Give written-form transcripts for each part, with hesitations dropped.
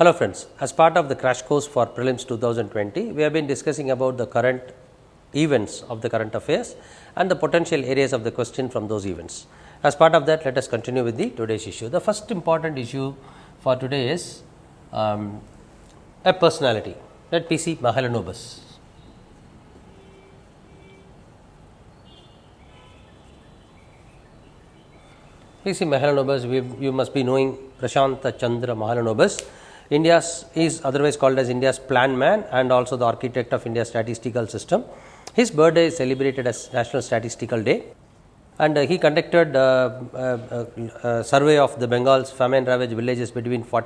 Hello friends, as part of the crash course for prelims 2020, we have been discussing about the current events of the current affairs and the potential areas of the question from those events. As part of that, let us continue with the today's issue. The first important issue for today is a personality, that P.C. Mahalanobis. P.C. Mahalanobis, you must be knowing Prashanta Chandra Mahalanobis. India's is otherwise called as India's plan man and also the architect of India's statistical system. His birthday is celebrated as National Statistical Day, and he conducted a survey of the Bengal's famine ravaged villages between July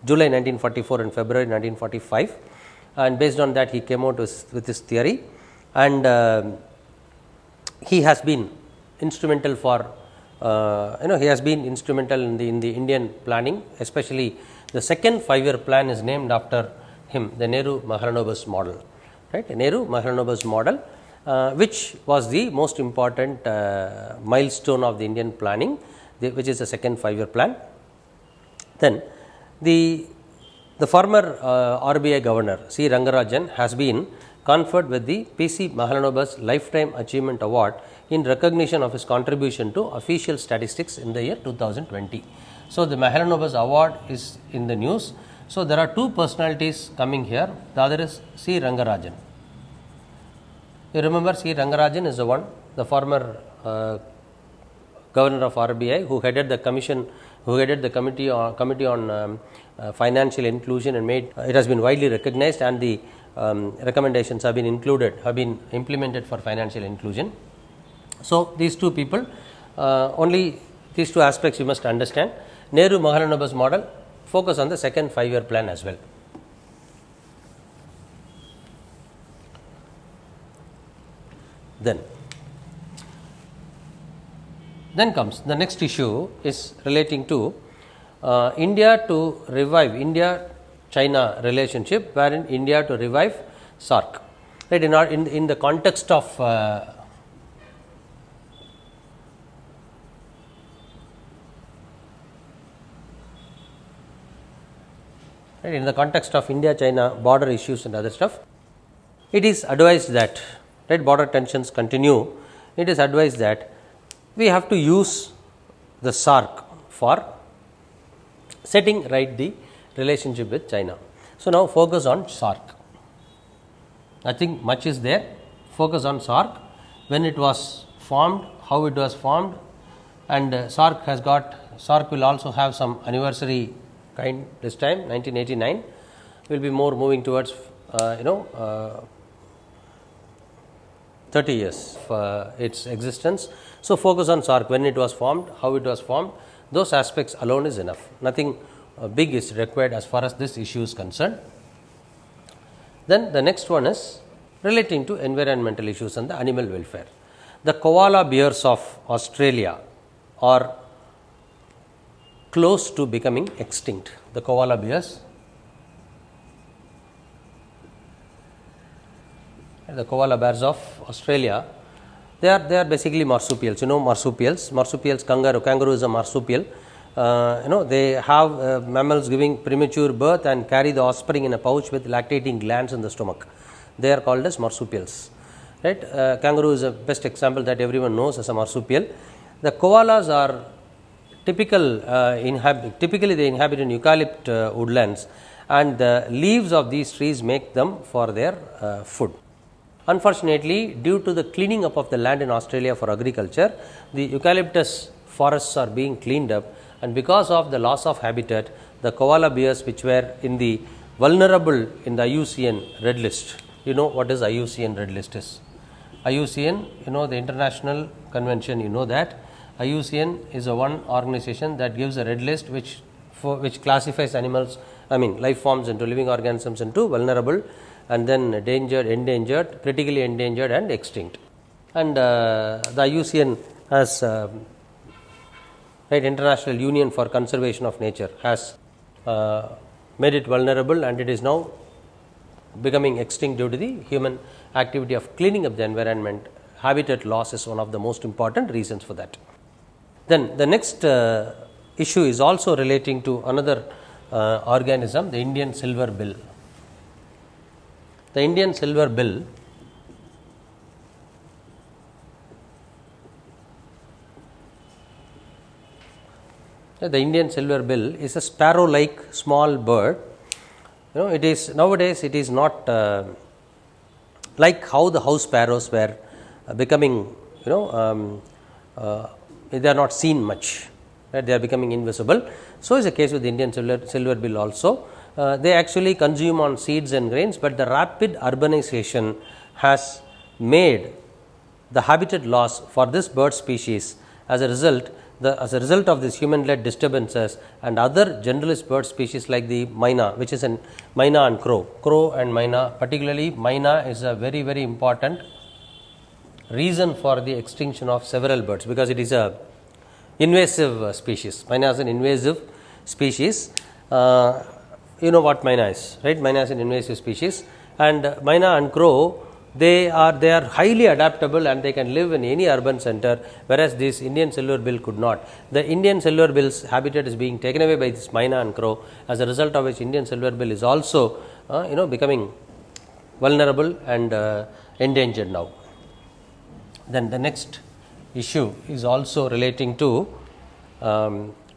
1944 and February 1945, and based on that he came out with his theory, and he has been instrumental for he has been instrumental in the Indian planning, especially the second 5-year plan is named after him, the Nehru-Mahalanobis model, right? Nehru-Mahalanobis model, which was the most important milestone of the Indian planning, which is the second 5-year plan. Then the former RBI governor C. Rangarajan has been conferred with the P.C. Mahalanobis Lifetime Achievement Award in recognition of his contribution to official statistics in the year 2020. So, the Mahalanobis award is in the news. So, there are two personalities coming here. The other is C. Rangarajan. You remember C. Rangarajan is the former governor of RBI who headed the committee on financial inclusion, and it has been widely recognized, and the recommendations have been implemented for financial inclusion. So, these two people, only these two aspects you must understand. Nehru-Mahalanobis model focus on the second 5-year plan as well. Then comes the next issue is relating to India to revive India-China relationship, wherein India to revive SAARC. Right, in the context of in the context of India-China border issues and other stuff, it is advised that border tensions continue. It is advised that we have to use the SAARC for setting right the relationship with China. So, now focus on SAARC. I think much is there. Focus on SAARC, when it was formed, how it was formed, and SAARC will also have some anniversary kind this time, 1989, will be more moving towards 30 years for its existence. So, focus on SAARC, when it was formed, how it was formed, those aspects alone is enough. Nothing big is required as far as this issue is concerned. Then the next one is relating to environmental issues and the animal welfare. The koala bears of Australia are close to becoming extinct. The koala bears, of Australia, they are basically marsupials. You know marsupials, kangaroo is a marsupial. They have mammals giving premature birth and carry the offspring in a pouch with lactating glands in the stomach. They are called as marsupials. Right? Kangaroo is a best example that everyone knows as a marsupial. The koalas are typically they inhabit in eucalypt woodlands, and the leaves of these trees make them for their food. Unfortunately, due to the cleaning up of the land in Australia for agriculture, the eucalyptus forests are being cleaned up, and because of the loss of habitat, the koala bears which were in the vulnerable in the IUCN red list. You know what is IUCN red list is? IUCN, the international convention, that. IUCN is a one organization that gives a red list which classifies life forms into living organisms into vulnerable, and then endangered, critically endangered, and extinct. And the IUCN has International Union for Conservation of Nature has made it vulnerable, and it is now becoming extinct due to the human activity of cleaning up the environment. Habitat loss is one of the most important reasons for that. Then the next issue is also relating to another organism, the Indian silver bill. The Indian silver bill is a sparrow-like small bird. It is nowadays it is not like how the house sparrows were becoming, they are not seen much, right? They are becoming invisible. So is the case with the Indian silver bill also. They actually consume on seeds and grains, but the rapid urbanization has made the habitat loss for this bird species. As a result of this human-led disturbances and other generalist bird species like the myna, which is an myna and crow and myna, particularly myna is a very, very important reason for the extinction of several birds, because it is a invasive species. Myna is an invasive species. You know what myna is, right? Myna is an invasive species, and myna and crow, they are highly adaptable and they can live in any urban center, whereas this Indian silver bill could not. The Indian silver bill's habitat is being taken away by this myna and crow, as a result of which Indian silver bill is also becoming vulnerable and endangered now. Then the next issue is also relating to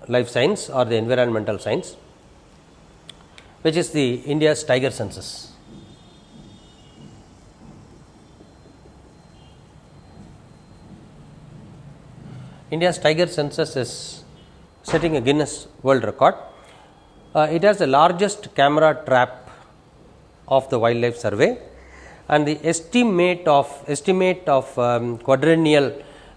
life science or the environmental science, which is the India's tiger census. India's tiger census is setting a Guinness World Record. It has the largest camera trap of the wildlife survey, and the estimate of quadrennial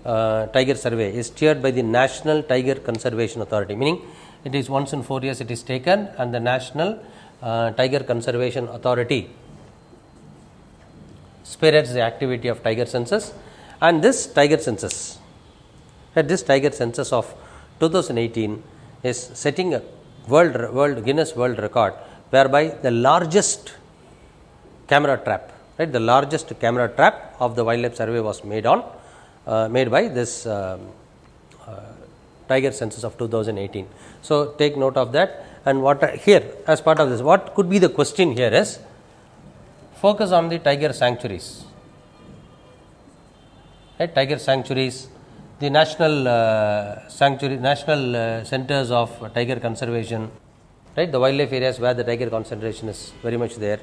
tiger survey is steered by the National Tiger Conservation Authority, meaning it is once in 4 years it is taken, and the National Tiger Conservation Authority spearheads the activity of tiger census. And this tiger census of 2018 is setting a Guinness World Record, whereby the largest camera trap, right, the largest camera trap of the wildlife survey was made by this tiger census of 2018. So take note of that. And here, as part of this, what could be the question here is focus on the tiger sanctuaries, right? Tiger sanctuaries, the national centers of tiger conservation, right? The wildlife areas where the tiger concentration is very much there,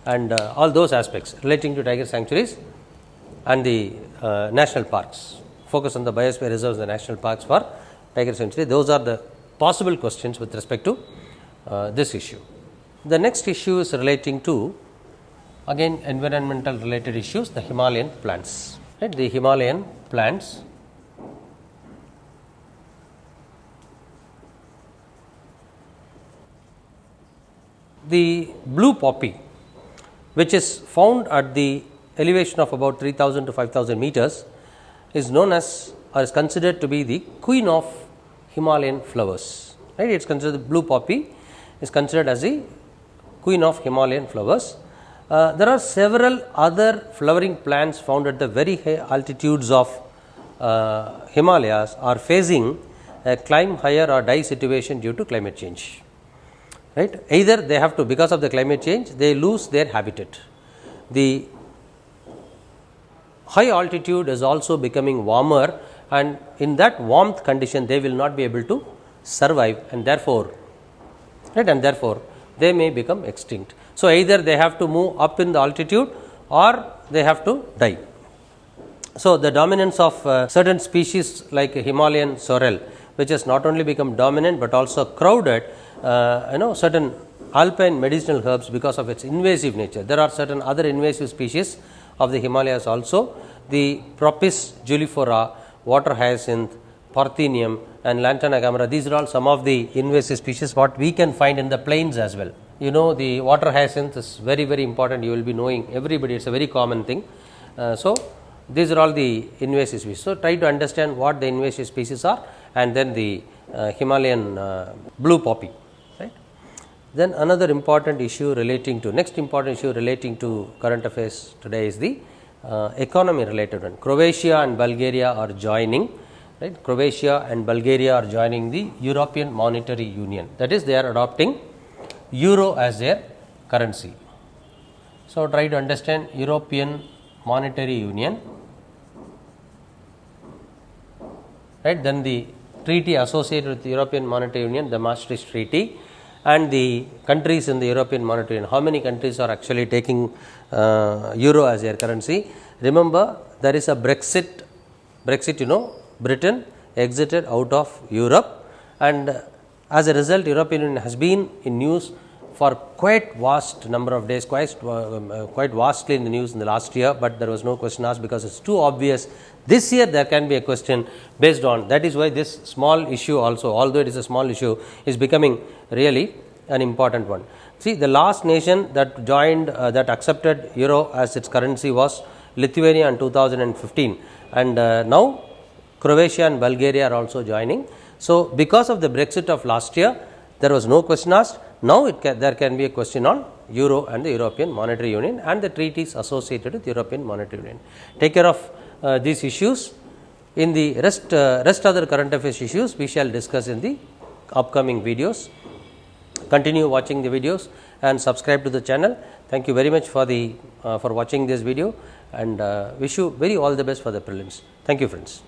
and all those aspects relating to tiger sanctuaries and the national parks. Focus on the biosphere reserves, the national parks for tiger sanctuary. Those are the possible questions with respect to this issue. The next issue is relating to, again, environmental related issues, the Himalayan plants, right? The Himalayan plants. The blue poppy, which is found at the elevation of about 3000 to 5000 meters, is known as, or is considered to be, the queen of Himalayan flowers, right? It is considered, the blue poppy is considered as the queen of Himalayan flowers. There are several other flowering plants found at the very high altitudes of Himalayas are facing a climb higher or die situation due to climate change, right? Either they have to, because of the climate change, they lose their habitat. The high altitude is also becoming warmer, and in that warmth condition they will not be able to survive, and therefore they may become extinct. So either they have to move up in the altitude or they have to die. So the dominance of certain species like Himalayan sorrel, which has not only become dominant but also crowded certain alpine medicinal herbs because of its invasive nature. There are certain other invasive species of the Himalayas also. The Propis juliflora, water hyacinth, Parthenium and Lantana camara, these are all some of the invasive species what we can find in the plains as well. The water hyacinth is very, very important. You will be knowing, everybody, it's a very common thing. So these are all the invasive species. So try to understand what the invasive species are, and then the Himalayan blue poppy, right? Then another important issue relating to, next important issue relating to current affairs today is the economy related one. Croatia and Bulgaria are joining, right? Croatia and Bulgaria are joining the European Monetary Union. That is, they are adopting euro as their currency. So, try to understand European Monetary Union, right. Then the treaty associated with the European Monetary Union, the Maastricht Treaty, and the countries in the European Monetary Union. How many countries are actually taking euro as their currency? Remember, there is a Brexit, Britain exited out of Europe, and as a result European Union has been in news for quite vast number of days, quite vastly in the news in the last year, but there was no question asked because it is too obvious. This year there can be a question based on that. Is why this small issue also, although it is a small issue, is becoming really an important one. See, the last nation that joined that accepted euro as its currency was Lithuania in 2015, and now Croatia and Bulgaria are also joining. So, because of the Brexit of last year, there was no question asked. Now, there can be a question on euro and the European Monetary Union and the treaties associated with European Monetary Union. Take care of these issues. In the rest other current affairs issues, we shall discuss in the upcoming videos. Continue watching the videos and subscribe to the channel. Thank you very much for watching this video, and wish you all the best for the prelims. Thank you, friends.